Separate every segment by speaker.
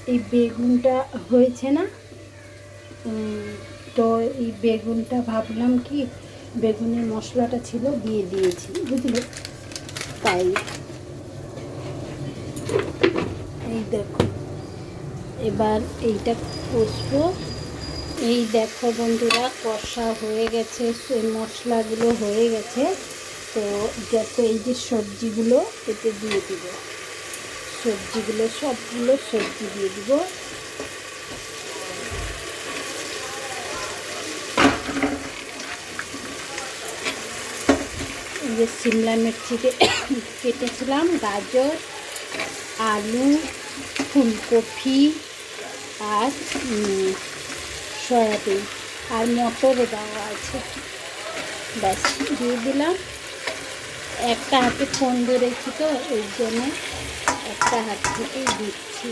Speaker 1: এই বেগুনটা হয়েছে না, তো এই বেগুনটা ভাবলাম কি বেগুনের মশলাটা ছিল দিয়ে দিয়েছি, বুঝলে। তাই এই দেখো, এবার এইটা কষবো। এই দেখো বন্ধুরা, কষা হয়ে গেছে, মশলাগুলো হয়ে গেছে। তো যত এই যে সবজিগুলো এতে দিয়ে দিব, সবজিগুলো সবগুলো সবজি দিয়ে দিব। এই যে শিমলা মির্চি কেটেছিলাম, গাজর, আলু, ফুলকপি আর সয়াবিন আর মটরও দেওয়া আছে। ব্যাস দিয়ে দিলাম। একটা হাতে ফোন ধরেছি তো এই জন্য একটা হাত থেকেই দিচ্ছি।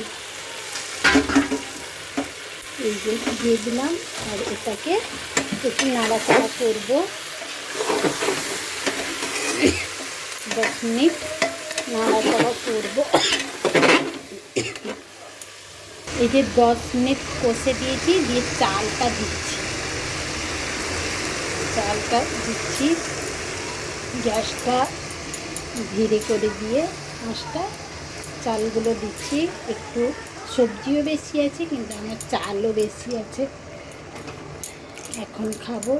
Speaker 1: এই যে দিয়ে দিলাম, আর এটাকে একটু নাড়াচাড়া করবো 10 মিনিট নাড়াচাড়া করবো। এই যে 10 মিনিট কষে দিয়েছি, দিয়ে চালটা দিচ্ছি, গ্যাসটা ধীরে করে দিয়ে আঁচটা চালগুলো দিচ্ছি। একটু সবজিও বেশি আছে কিন্তু আমার চালও বেশি আছে। এখন খাবো,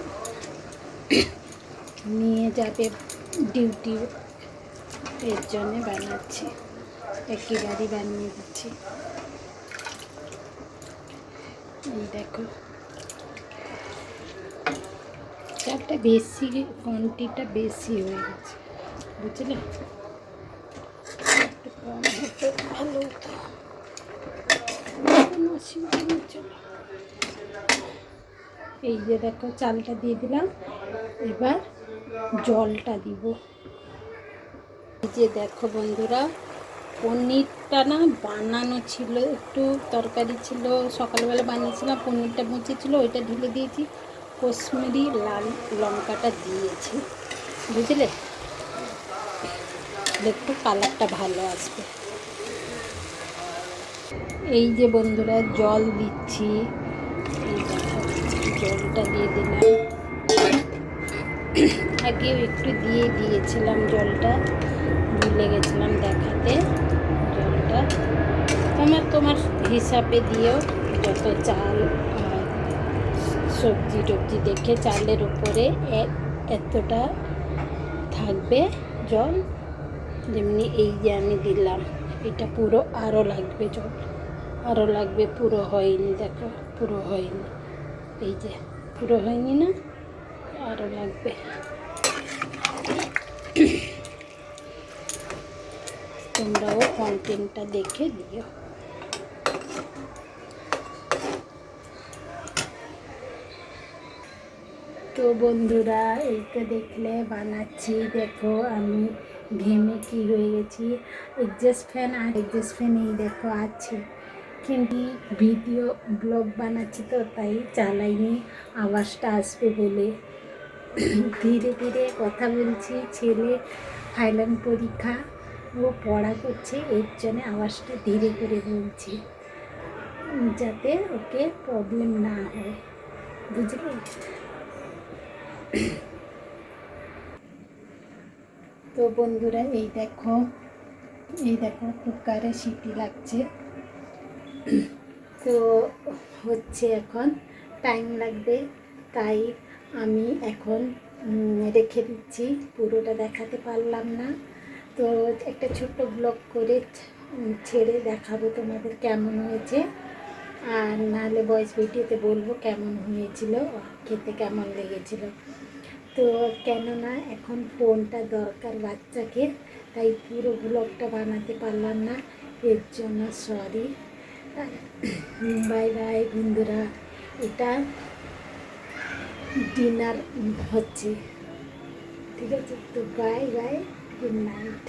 Speaker 1: নিয়ে যাবে ডিউটি, এর জন্য বানাচ্ছি, একেবারেই বানিয়ে দিচ্ছি। এই দেখো, চালটা বেশি, কোয়ান্টিটিটা বেশি হয়ে গেছে, বুঝলে। একটু কম হতো ভালো হতো। এই যে দেখো, চালটা দিয়ে দিলাম, এবার জলটা দিব। এই যে দেখো বন্ধুরা, পনিরটা না বানানো ছিল, একটু তরকারি ছিল, সকালবেলা বানিয়েছিলাম, পনিরটা মুচেছিল, ওইটা ঢেলে দিয়েছি, কাশ্মীরি লাল লঙ্কাটা দিয়েছি, বুঝলে। একটু কালারটা ভালো আসবে। এই যে বন্ধুরা, জল দিচ্ছি, এই দেখো জলটা দিয়ে দিলাম। আগেও একটু দিয়ে দিয়েছিলাম জলটা, ভুলে গেছিলাম দেখাতে। জলটা তোমার হিসাবে দিও, যত চাল সবজি টবজি দেখে চালের উপরে এতটা থাকবে জল। যেমনি এই যে আমি দিলাম, এটা পুরো আরও লাগবে জল, আরও লাগবে, পুরো হয়নি, দেখো পুরো হয়নি, এই যে পুরো হয়নি না, আরও লাগবে। তোমরাও কন্টেন্টটা দেখে দিও। তো বন্ধুরা, এই তো দেখলে বানাচ্ছি, দেখো আমি ঘেমে কি হয়ে গেছি। এক্সস্ট ফ্যান এই দেখো আছে, কিন্তু ভিডিও ব্লগ বানাচ্ছি তো তাই চালাইনি, আওয়াজটা আসবে বলে। ধীরে ধীরে কথা বলছি, ছেলে ফাইনাল পরীক্ষা, ও পড়া করছে, এর জন্য আওয়াজটা ধীরে করে বলছি, যাতে ওকে প্রবলেম না হয়, বুঝলে। তো বন্ধুরা, এই দেখো কুকারে সিটি লাগছে, তো হচ্ছে, এখন টাইম লাগবে, তাই আমি এখন রেখে দিচ্ছি, পুরোটা দেখাতে পারলাম না। তো একটা ছোট্ট ব্লগ করে ছেড়ে দেখাবো তোমাদের কেমন হয়েছে, আর নাহলে ভয়েস ভিডিওতে বলবো কেমন হয়েছিল, খেতে কেমন লেগেছিল। তো কেননা এখন ফোনটা দরকার বাচ্চাকে, তাই পুরো ব্লগটা বানাতে পারলাম না, এর জন্য সরি। বাই বাই বন্ধুরা, এটা ডিনার হচ্ছে, ঠিক আছে। তো বাই বাই, গুড নাইট।